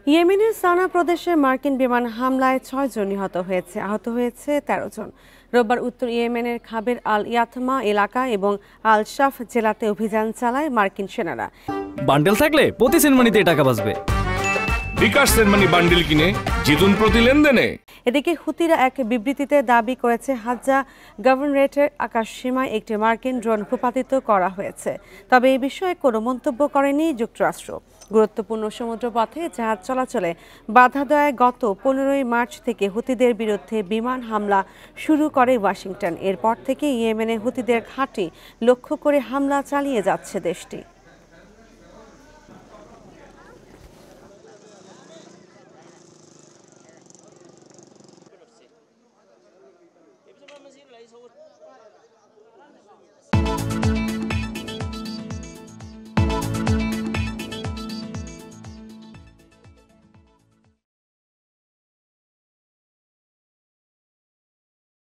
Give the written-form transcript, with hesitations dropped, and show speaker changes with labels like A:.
A: ইয়েমেনের সানা প্রদেশে মার্কিন বিমান হামলায় ৬ জন নিহত হয়েছে, আহত হয়েছে ১৩ জন। রোববার উত্তর ইয়েমেনের খাবের আল ইয়াতমা এলাকা এবং আল শাফ জেলাতে অভিযান চালায় মার্কিন সেনারা।
B: বান্ডেল থাকলে প্রতি সেনমানিতে টাকা বাঁচবে।
C: বিকাশ সেনমানি বান্ডেল কিনে জিতুন প্রতি লেনদেনে।
A: এদিকে হুতিরা এক বিবৃতিতে দাবি করেছে হাজ্জা গভর্নরেটের আকাশসীমায় একটি মার্কিন ড্রোন ভূপাতিত করা হয়েছে, তবে এই বিষয়ে কোনো মন্তব্য করেনি যুক্তরাষ্ট্র। গুরুত্বপূর্ণ সমুদ্রপথে জাহাজ চলাচলে বাধা দেওয়ায় গত ১৫ই মার্চ থেকে হুতিদের বিরুদ্ধে বিমান হামলা শুরু করে ওয়াশিংটন। এরপর থেকে ইয়েমেনে হুতিদের ঘাঁটি লক্ষ্য করে হামলা চালিয়ে যাচ্ছে দেশটি।